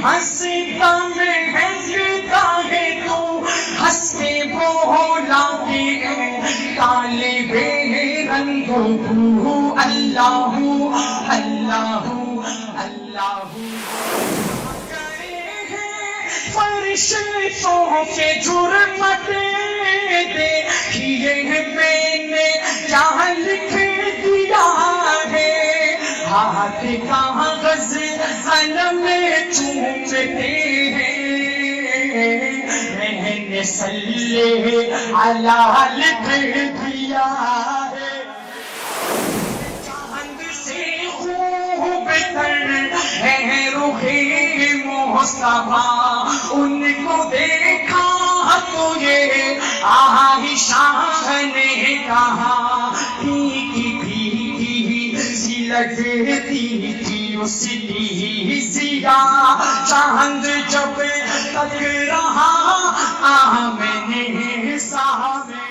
ہنستا میں ہنستا ہے تو ہنس کے بولا کہ طالب رنگوں اللہ اللہ اللہ فرشتوں کے جرمت دیکھیے میں نے کیا لکھ دیا ہے ہاتھ کاغذ قلم چومتے ہیں میں نے صلی علی لکھ دیا ہے چاند سے خوب تر ہے رخ مصطفیٰ ان کو دیکھا تو یہ عائشہ نے کہا بھیگی بھیگی سی لگتی تھی اس کی سیاہ چاند جب تک رہا آمنے سامنے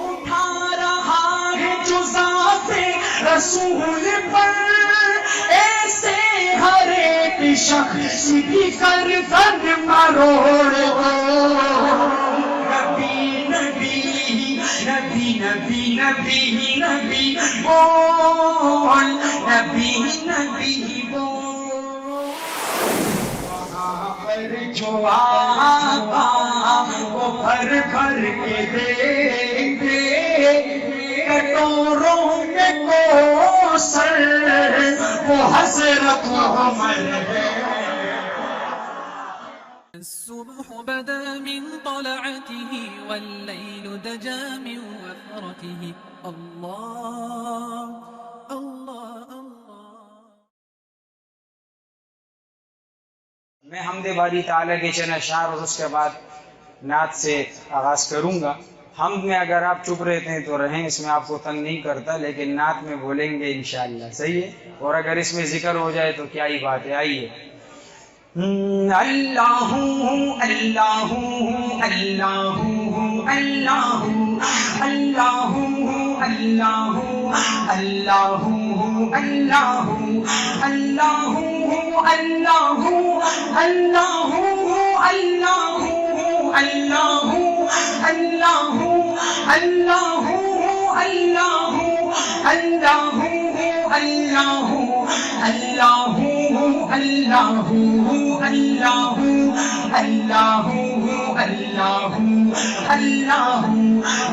اٹھا رہا ہے جو ذات رسول پر ایسے ہر ایک شخص کی گردن مروڑ نبی نبی نبی نبی نبی نبی بول نبی نبی بول وہاں پر جو آقا وہ بھر بھر کے دے کٹوروں میں کوثر وہ حضرت محمد ہے الصبح بدا من طلعته والليل دجا من وفرته الله الله الله میں حمد باری تعالیٰ کے چند اشعار اور اس کے بعد نعت سے آغاز کروں گا حمد میں اگر آپ چپ رہتے ہیں تو رہیں اس میں آپ کو تنگ نہیں کرتا لیکن نعت میں بولیں گے انشاءاللہ صحیح ہے اور اگر اس میں ذکر ہو جائے تو کیا ہی بات ہے آئیے اللہ اللہ اللہ اللہ اللہ اللہ اللہ اللہ اللہ اللہ اللہ اللہ اللہ اللہ اللہ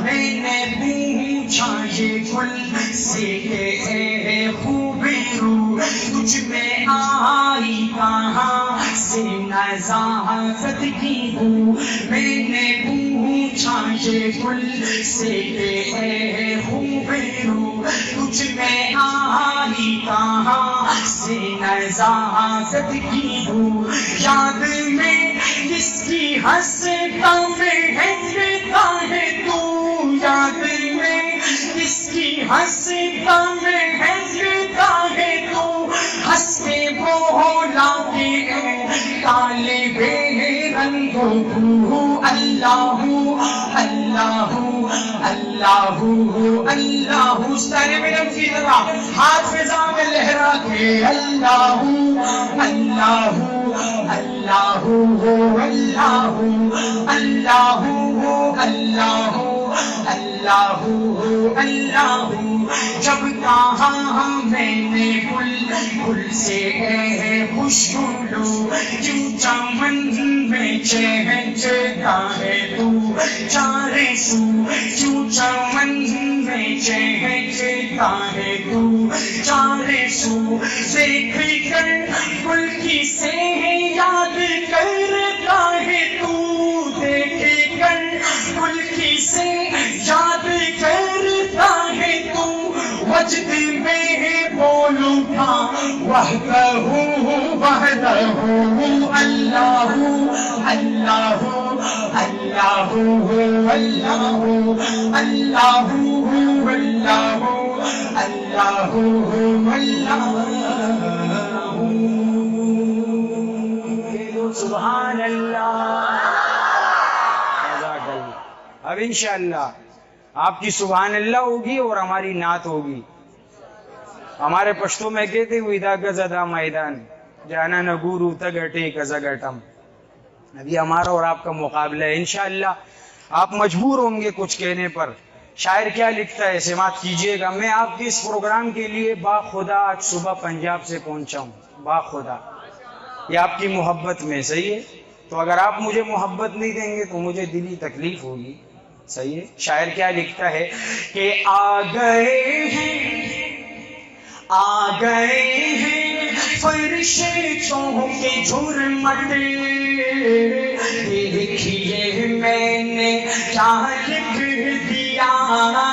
میں نے پوچھا یہ گل سے کہ اے خوبرو تجھ میں آئی کہاں سے نزاکت کی بو میں نے پوچھا یہ گل سے کہ اے خوبرو تجھ میں آئی کہاں سے نزاکت کی بو یاد میں کس کی ہنستا میں ہنستا ہے تو یاد میں کس کی ہنستا میں ہنستا ہے تو ہنس کے بولا کہ طالب رنگوں اللہ اللہ اللہ اللہ اس طالب رنگ کی طرح ہاتھ فضا میں لہرا کے اللہ اللہ اللہ اللہ اللہ اللہ اللہ اللہ جب کہا میں نے گل سے خوشبو کیوں چمن میں چہچتا ہے تو چارے سو کیوں چمن میں چہچتا ہے تو چارے سو دیکھ کر گل کی سے یاد کرتا ہے تو دیکھ کر گل کی سے یاد کرتا ہے تو وجد میں بول اٹھا وحدہ وحدہ اللہ اللہ اللہ اللہ اللہ اللہ اللہ سبحان اللہ اب انشاءاللہ آپ کی سبحان اللہ ہوگی اور ہماری نعت ہوگی. ہمارے پشتوں میں کہتے ہوئی دا گزدا میدان جانا نگورو تگٹے کزگٹم. ابھی ہمارا اور آپ کا مقابلہ ہے انشاءاللہ. آپ مجبور ہوں گے کچھ کہنے پر. شاعر کیا لکھتا ہے سماعت کیجئے گا. میں آپ کے اس پروگرام کے لیے باخدا آج صبح پنجاب سے پہنچا ہوں. باخدا یہ آپ کی محبت میں. صحیح ہے. تو اگر آپ مجھے محبت نہیں دیں گے تو مجھے دلی تکلیف ہوگی. صحیح ہے. شاعر کیا لکھتا ہے کہ آ گئے ہیں فرش چوں کے جھرمٹ. دیکھیے میں نے کیا لکھ دیا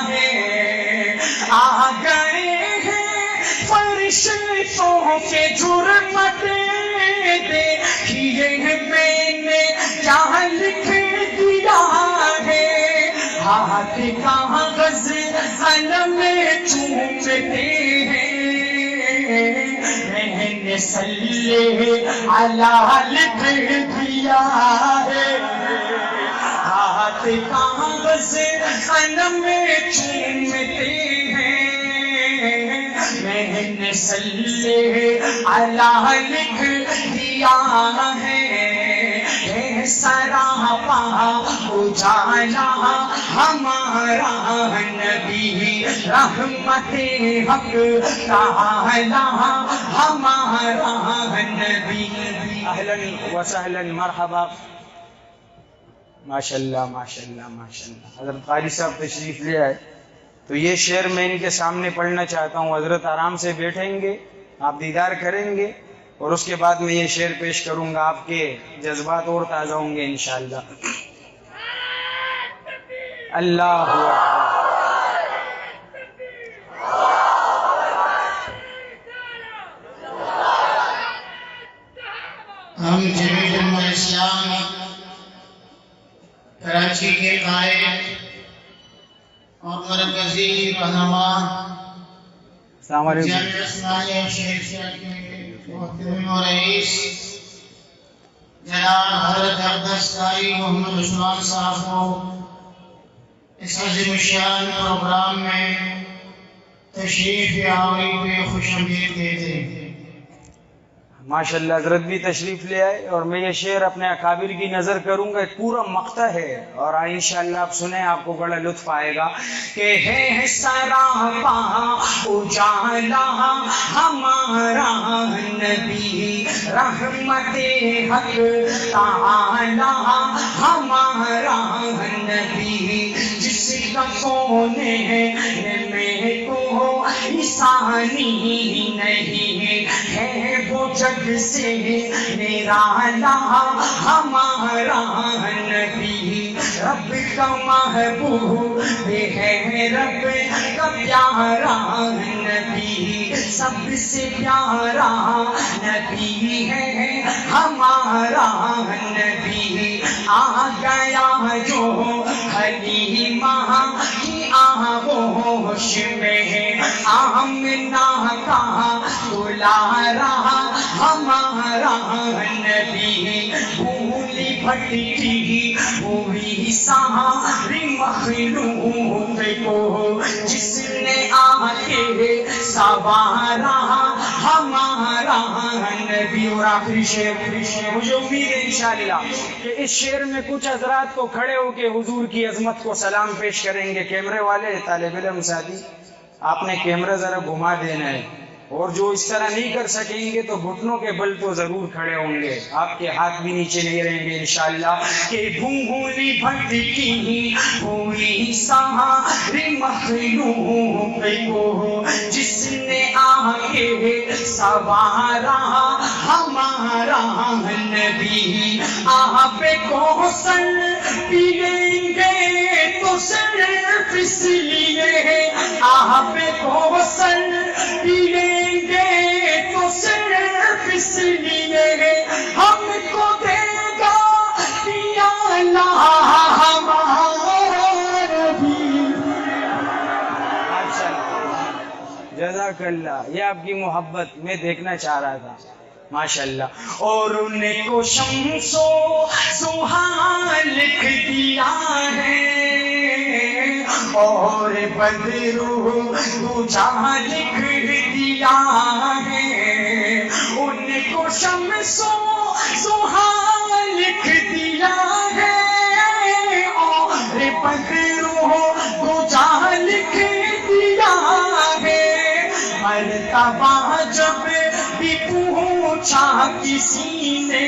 ہے. آ گئے ہیں فرش چوں کے جھرمٹ. دیکھیے میں نے کیا لکھ دیا ہے. ہاتھ کاغذ قلم چومتے ہیں. میں نے صلی علی لکھ دیا ہے. ہاتھ کاغذ قلم چومتے ہیں. میں نے صلی علی لکھ دیا ہے. سراپا اجالا ہمارا نبی رحمت حق تعالی ہمارا نبی. اہلاً وسہلاً مرحبا. ماشاءاللہ ماشاءاللہ ماشاءاللہ. حضرت قاری صاحب تشریف لے آئے تو یہ شعر میں ان کے سامنے پڑھنا چاہتا ہوں. حضرت آرام سے بیٹھیں گے, آپ دیدار کریں گے اور اس کے بعد میں یہ شعر پیش کروں گا. آپ کے جذبات اور تازہ ہوں گے انشاءاللہ. اللہ اکبر. ہم جمیعت علماء اسلام کراچی کے قائد اور مرکزی رہنما السلام علیکم. جامعہ عثمانیہ شہرچہ کے محترم و رئیس جناب حضرت اقدس قاری محمد عثمان صاحب کو اس عظیم الشان پروگرام میں تشریف آوری پہ خوش آمدید کہتے ہیں. ماشاءاللہ حضرت بھی تشریف لے آئے اور میں یہ شعر اپنے اکابر کی نظر کروں گا. ایک پورا مقطع ہے اور انشاءاللہ آپ سنیں, آپ کو بڑا لطف آئے گا. کہ ہے سراپا اجالا ہمارا نبی رحمت حق تعالی ہمارا نبی. جس کا کونے میں کو انسانی نہیں ہے وہ جگ سے نرالا ہمارا نبی. رب کا محبوب ہے رب کا پیارا نبی. سب سے پیارا نبی ہے ہمارا نبی. آ گیا جو حلیمہ کی آغوش میں آمنہ کا دلارا ہمارا نبی. بھولی بھٹکی ہوئی ساری مخلوق کو جس نے آ کے سوارا ہمارا نبی. اور آخری شعر مجھے امید ہے انشاءاللہ کہ اس شعر میں کچھ حضرات کو کھڑے ہو کے حضور کی عظمت کو سلام پیش کریں گے. کیمرے والے, طالب علم ساتھی, آپ نے کیمرہ ذرا گھما دینا ہے اور جو اس طرح نہیں کر سکیں گے تو گھٹنوں کے بل تو ضرور کھڑے ہوں گے, آپ کے ہاتھ بھی نیچے نہیں رہیں گے انشاءاللہ. کہ بھولی بھٹکی ہوئی ساری مخلوق کو جس نے آ کے سوارا ہمارا نبی. آپ کو سن پلیں گے تو صرف اس لیے, آپ کو سن پلیں گے تو صرف اس لیے ہم کو دے گا پیالہ ہمارا نبی. جزاک اللہ. یہ آپ کی محبت میں دیکھنا چاہ رہا تھا ماشاءاللہ. اور ان کو شمس و ضحیٰ لکھ دیا ہے اور بدر دجا لکھ دیا ہے. ان کو سہا لکھ دیا ہے اور بدروں کو جا لکھ دیا ہے مرتبہ جب بھی پوچھا کسی نے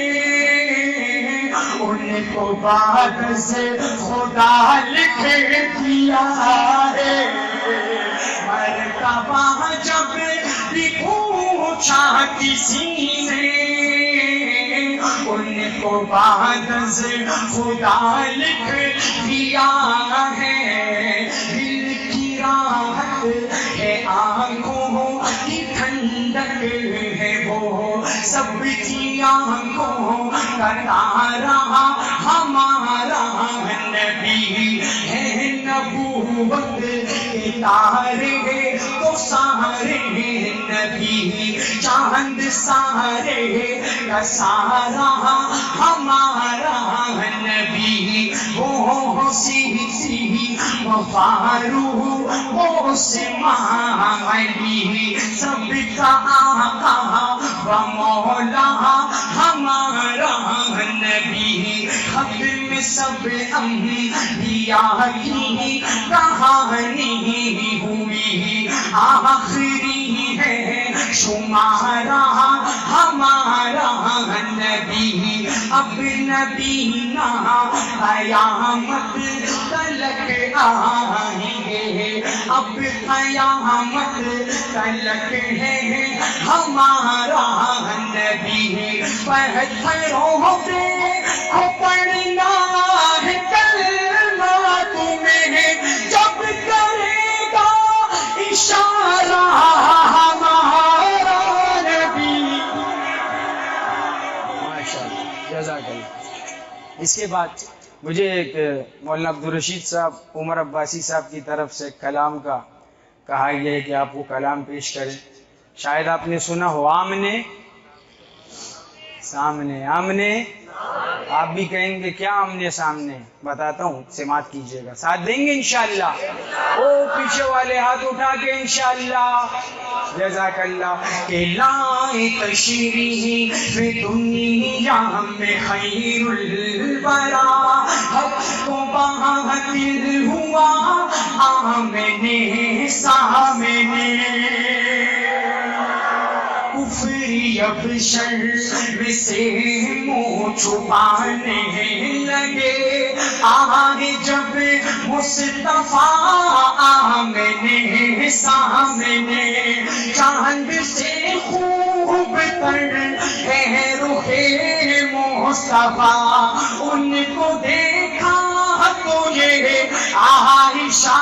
ان کو بعد سے خدا لکھ دیا ہے مرتبہ جب بھی پوچھا کسی نے ان کو بعد سے خدا لکھ دیا ہے دل کی راحت ہے آنکھوں کی ٹھنڈک ہے وہ سب کی آنکھوں کا تارا ہمارا نبی ہے نبوت کے تارے تو سارے نبی چاند سارے کا سارا ہمارا نبی وہ سیدھی وہ فاروق وہ سماع علی سب کا آقا و مولا ہمارا نبی ختم سب انبیاء کی کہانی ہوئی آخری ہے شمارا ہمارا نبی اب نبی نہ قیامت تلک آئیں گے اب قیامت تلک ہے ہمارا نبی پتھروں پہ پڑنا ہے کلمہ تمہیں جب کرے گا اشارہ ہمارا نبی ماشاءاللہ جزاک اللہ. اس کے بعد مجھے ایک مولانا عبدالرشید صاحب عمر عباسی صاحب کی طرف سے کلام کا کہا گیا ہے کہ آپ وہ کلام پیش کریں. شاید آپ نے سنا ہو آمنے سامنے آمنے آپ بھی کہیں گے کیا آمنے سامنے بتاتا ہوں سماعت کیجئے گا ساتھ دیں گے انشاءاللہ او پیچھے والے ہاتھ اٹھا کے انشاءاللہ جزاک اللہ کہ لائے تشریف دنیا میں خیر الورا حق کو باطل ہوا آمنے سامنے کفری اب شر سے منہ چھپانے لگے آئے جب مصطفیٰ آمنے سامنے چاند سے خوب تر ہے رخ مصطفیٰ ان کو دیکھا تو یہ عائشہ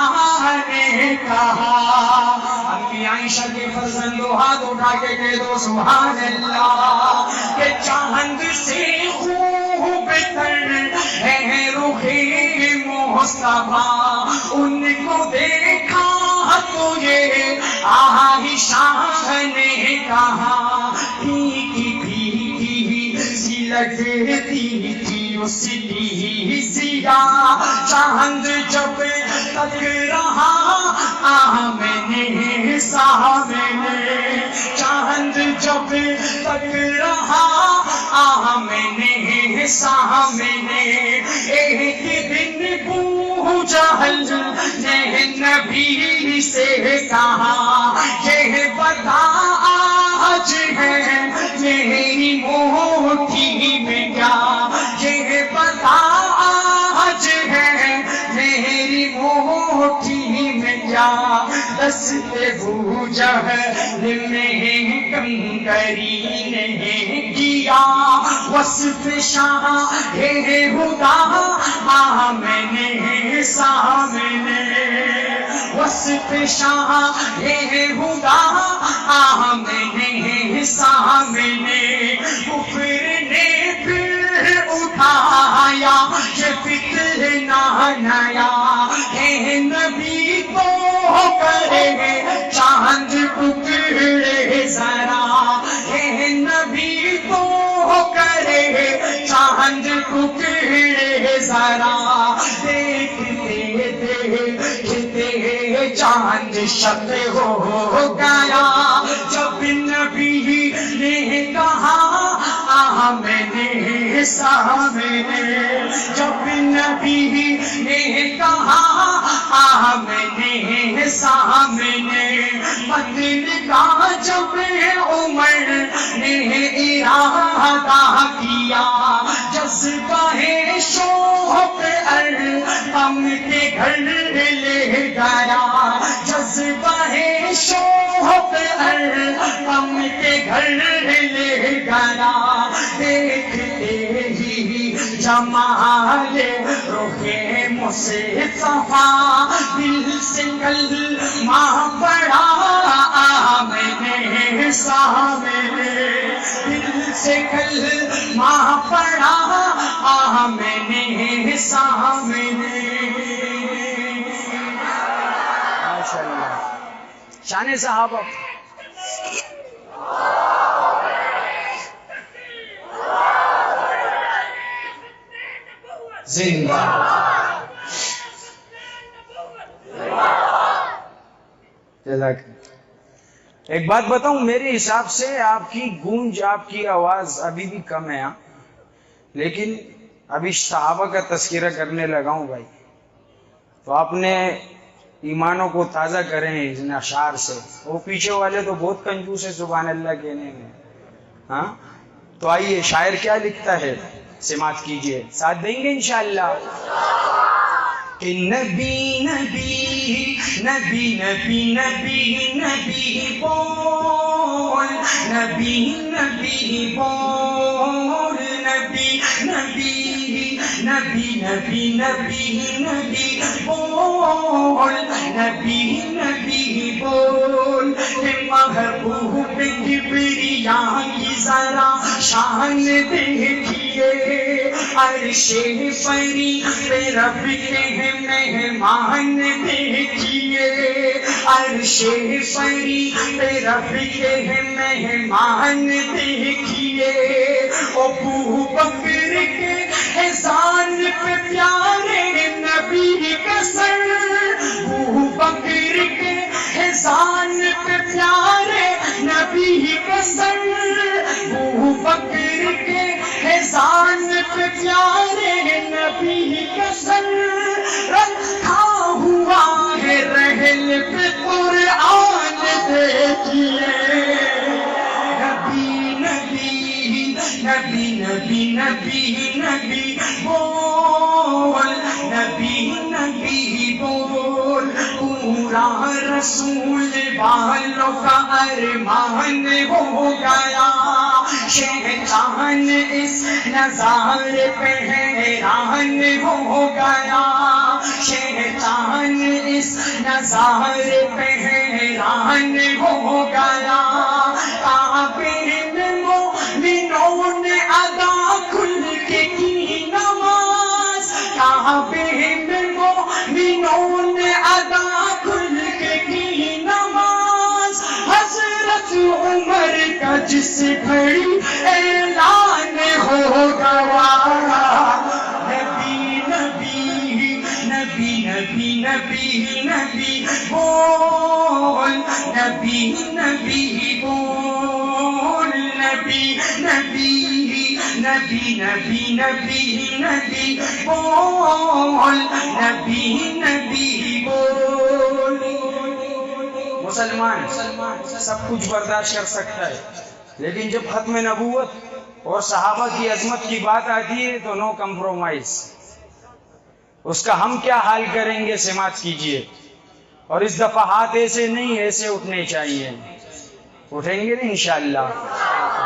نے کہا امی عائشہ کے فرزندو ہاتھ اٹھا کے کہہ دو سبحان اللہ کہ چاند سے خوب تر ہے رخ مصطفیٰ ان کو دیکھا تو یہ عائشہ نے کہا بھیگی سی لگتی تھی اس کی ضیا چاند جب تک رہا آمنے سامنے چاند جب تک رہا آمنے سامنے ایک دن ابو جہل نے نبی سے کہا یہ بتا آج ہے میری موٹھی میں کیا یہ بتا آج ہے میری موٹھی میں کیا دست ابو جہل میں کنکری نے کیا وصف شاہ خدا آمنے سامنے وصف شاہ خدا آمنے سامنے کفر نے پھر اٹھایا یہ فتنہ نیا ہے نبی تو کرے چاند ٹکڑے ذرا ہے نبی تو کرے چاند ٹکڑے ذرا دیکھتے دیکھتے چاند شب ہو گیا جب نبی نے کہا سامنے جب نبی نے کہا آمنے سامنے مدن کا جب عمر نے ارادہ کیا جذبہ شوق ارقم کے گھر لے گیا جذبہ شوق ارقم کے گھر لے گیا دیکھتے ہی جمال رخ مصطفیٰ دل سے کلمہ پڑھا آمنے سامنے دل سے کلمہ پڑھا آمنے سامنے ماشاءاللہ شان صحابہ زندہ ایک بات بتاؤں میرے حساب سے آپ کی گونج آپ کی آواز ابھی بھی کم ہے ہاں لیکن ابھی صحابہ کا تذکرہ کرنے لگا ہوں بھائی تو آپ نے ایمانوں کو تازہ کریں ان اشعار سے وہ پیچھے والے تو بہت کنجوس ہے سبحان اللہ کہنے میں ہاں تو آئیے شاعر کیا لکھتا ہے سماعت کیجئے ساتھ دیں گے انشاءاللہ کہ نبی نبی نبی نبی نبی نبی بول نبی نبی بول نبی نبی نبی نبی نبی نبی بول نبی نبی بول کہ محبوب کبریاء کی ذرا شان دیکھیے عرش پری پہ رب کے مہمان دیکھیے عرش پری پہ رب کے مہمان دیکھیے ابو بکر کے احسان پہ پیارے نبی کا سر ابو بکر کے احسان پہ پیارے نبی کا سر ابو بکر کے احسان پہ پیارے نبی کا سر رکھا ہوا ہے رحل پہ قرآن دیکھیے نبی نبی نبی نبی نبی نبی بول نبی نبی بول پورا رسول والوں کا ارمان ہو گیا شیطان اس نظارے پہ حیران ہو گیا شیطان اس نظارے پہ حیران ہو گیا کعبے میں مومنوں نے ادا کھل کے کی نماز کعبے میں مومنوں نے ادا کھل کے کی نماز حضرت عمر کا جس گھڑی اعلان ہو گیا نبی نبی نبی نبی نبی نبی بول نبی نبی بول نبی نبی نبی نبی نبی نبی بول نبی نبی بول مسلمان سب کچھ برداشت کر سکتا ہے لیکن جب ختم نبوت اور صحابہ کی عظمت کی بات آتی ہے تو نو کمپرومائز اس کا ہم کیا حال کریں گے سماعت کیجئے اور اس دفعہ ہاتھ ایسے نہیں ایسے اٹھنے چاہیے اٹھیں گے نا انشاءاللہ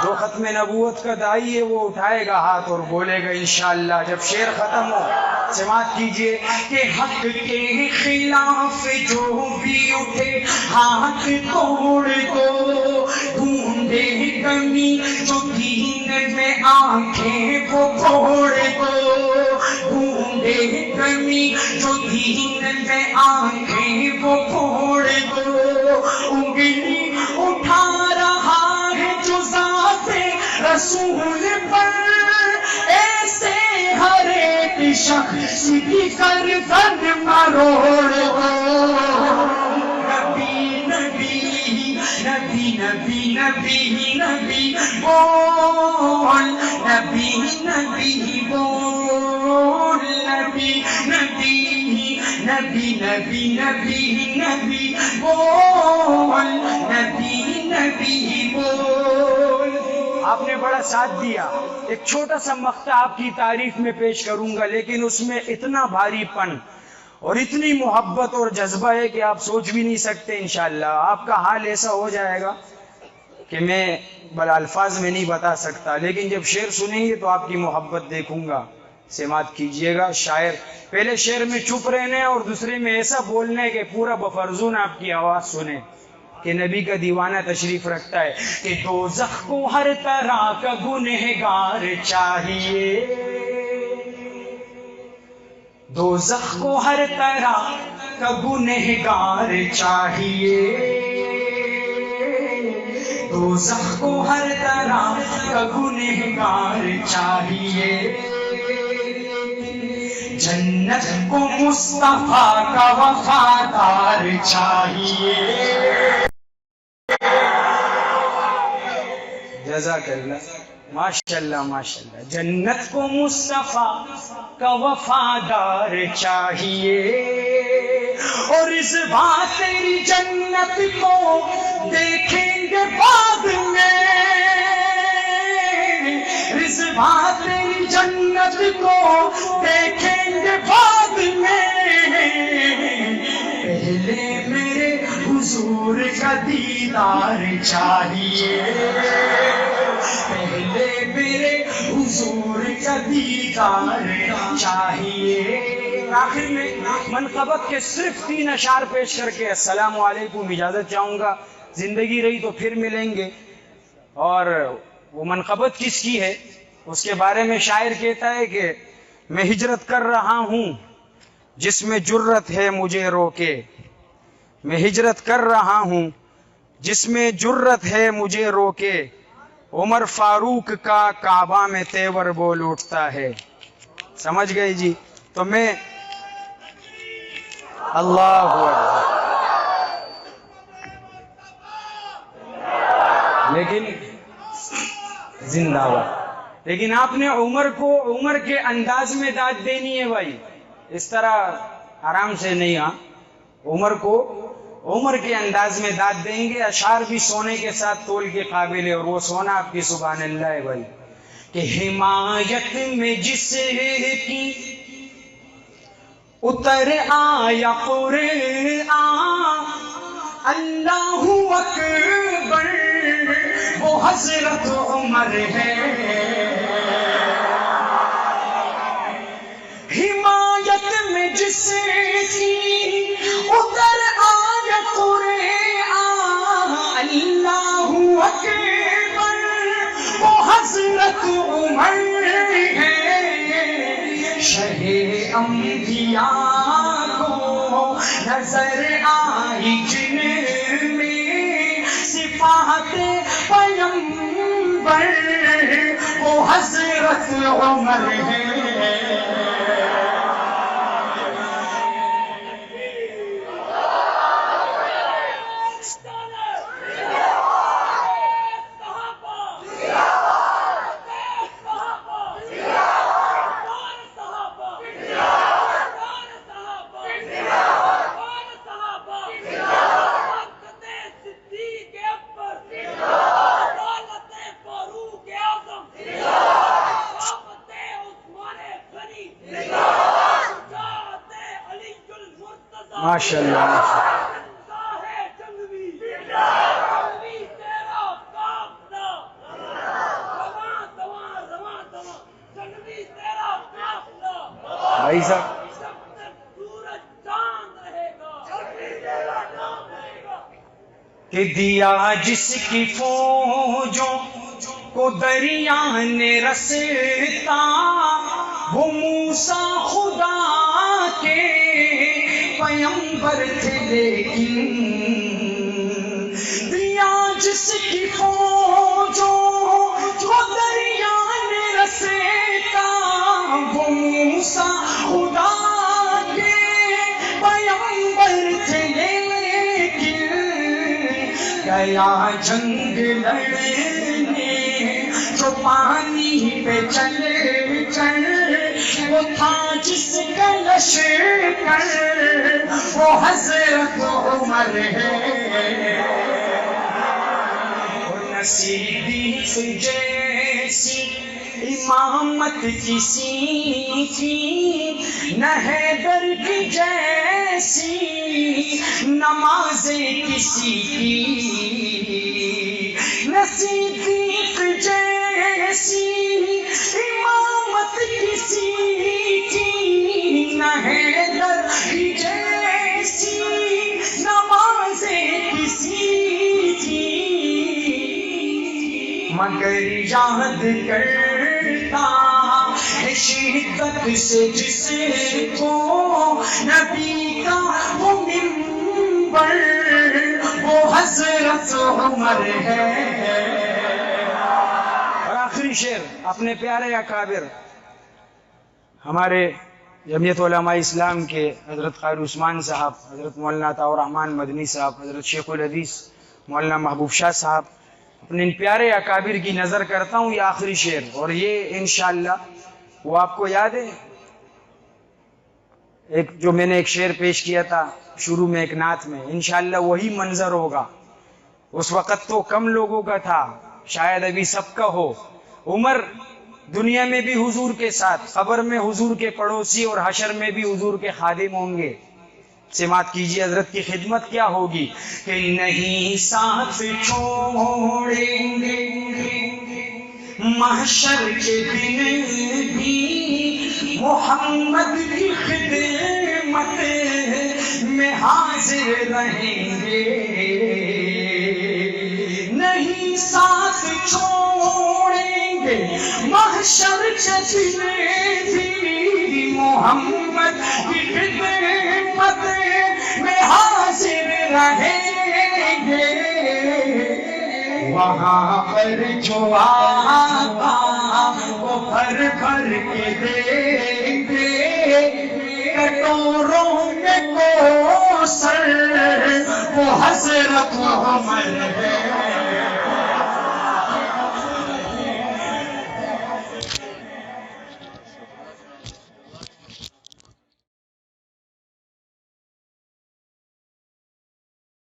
جو ختم نبوت کا دائی ہے وہ اٹھائے گا ہاتھ اور بولے گا انشاءاللہ جب شعر ختم ہو سماعت کیجئے کہ حق کے خلاف جو بھی اٹھے ہاتھ توڑ دو ڈھونڈے کمی جو دین میں آنکھیں کو پھوڑ دو ڈھونڈے کمی جو دین میں آنکھیں کو پھوڑ دو انگلی اٹھا رہا ہے جو ذات رسول پر ایسے ہر ایک شخص کی گردن مروڑ دو نبی نبی نبی نبی نبی نبی بول نبی نبی بول نبی نبی نبی نبی نبی نبی بول نبی نبی بول. آپ نے بڑا ساتھ دیا. ایک چھوٹا سا مقطع آپ کی تعریف میں پیش کروں گا، لیکن اس میں اتنا بھاری پن اور اتنی محبت اور جذبہ ہے کہ آپ سوچ بھی نہیں سکتے. انشاءاللہ آپ کا حال ایسا ہو جائے گا کہ میں بلا الفاظ میں نہیں بتا سکتا، لیکن جب شعر سنیں گے تو آپ کی محبت دیکھوں گا. سماعت کیجئے گا. شاعر پہلے شعر میں چپ رہنے اور دوسرے میں ایسا بولنے کہ پورا بفرزون آپ کی آواز سنیں کہ نبی کا دیوانہ تشریف رکھتا ہے کہ دوزخ کو ہر طرح کا گنہگار چاہیے، دوزخ کو ہر طرح کا گنہگار چاہیے، دوزخ کو ہر طرح کا گنہگار چاہیے، جنت کو مصطفیٰ کا وفادار چاہیے. جزاک اللہ. ماشاءاللہ ماشاءاللہ. جنت کو مصطفیٰ کا وفادار چاہیے، اور اس بات تیری جنت کو دیکھیں گے بعد میں، اس بات تیری جنت کو دیکھیں گے بعد میں، پہلے میرے حضور کا دیدار چاہیے، پہلے میرے حضور کا دیدار چاہیے. آخر میں منقبت کے صرف 3 اشعار پیش کر کے السلام علیکم اجازت چاہوں گا. زندگی رہی تو پھر ملیں گے. اور وہ منقبت کس کی ہے اس کے بارے میں شاعر کہتا ہے کہ میں ہجرت کر رہا ہوں جس میں جرت ہے مجھے روکے، میں ہجرت کر رہا ہوں جس میں جرت ہے مجھے روکے، عمر فاروق کا کعبہ میں تیور بول اٹھتا ہے. سمجھ گئے جی؟ تو میں اللہ اکبر. لیکن زندہ باد. لیکن آپ نے عمر کو عمر کے انداز میں داد دینی ہے بھائی، اس طرح آرام سے نہیں. ہاں عمر کو عمر کے انداز میں داد دیں گے. اشعار بھی سونے کے ساتھ تول کے قابل ہے، اور وہ سونا آپ کی سبحان اللہ ہے بھائی. کہ حمایت میں جس کی اتر آیا قرآن، اللہ اکبر وہ حضرت عمر ہے. حمایت میں جس کی اتر آیا قرآن، اللہ اکبر وہ حضرت عمر ہے. شہ انبیاء کو نظر آئی جن میں صفات پیغمبر، وہ حضرت عمر ہے. ماشاءاللہ. بھائی صاحب کہ دیا جس کی فوجوں کو دریا نے رستا، وہ موسیٰ خدا کے پیغمبر تھے. لیکن دیا جس کی فوجوں کو دریا نے رستا، وہ موسیٰ خدا کے پیغمبر تھے. لیکن گئے گیا جنگ لڑنے جو پانی پہ چلے چل، وہ تھا جس کا لشکر وہ حضرت عمر ہے۔ صدیق جیسی امامت کسی کی نہ حیدر کی جیسی نمازیں کسی کی، نہ صدیق جیسی امامت کسی کی، نہ حیدر کی جیسی نمازیں کسی کی، مگر یاد کرتا ہے شدت سے جس کو نبی کا وہ منبر وہ حضرت عمر ہے۔ اور آخری شعر اپنے پیارے اکابر ہمارے جمعیت علماء اسلام کے حضرت قاری عثمان صاحب، حضرت مولانا عطاء الرحمن مدنی صاحب، حضرت شیخ الحدیث مولانا محبوب شاہ صاحب، اپنے ان پیارے اکابر کی نظر کرتا ہوں۔ یہ آخری شعر، اور یہ انشاءاللہ وہ آپ کو یاد ہے ایک جو میں نے ایک شعر پیش کیا تھا شروع میں ایک نعت میں، انشاءاللہ وہی منظر ہوگا۔ اس وقت تو کم لوگوں کا تھا، شاید ابھی سب کا ہو۔ عمر دنیا میں بھی حضور کے ساتھ، قبر میں حضور کے پڑوسی، اور حشر میں بھی حضور کے خادم ہوں گے۔ سماعت کیجیے حضرت کی خدمت کیا ہوگی کہ نہیں ساتھ چھوڑیں گے محشر کے دن بھی، محمد کی خدمت میں حاضر رہیں گے۔ نہیں ساتھ چھوڑیں گے محشر کے دن بھی، محمد کی خدمت میں حاضر رہیں گے۔ وہاں پر جو آقا وہ بھر بھر کے دیں گے کٹوروں میں کوثر وہ حضرت عمر ہے۔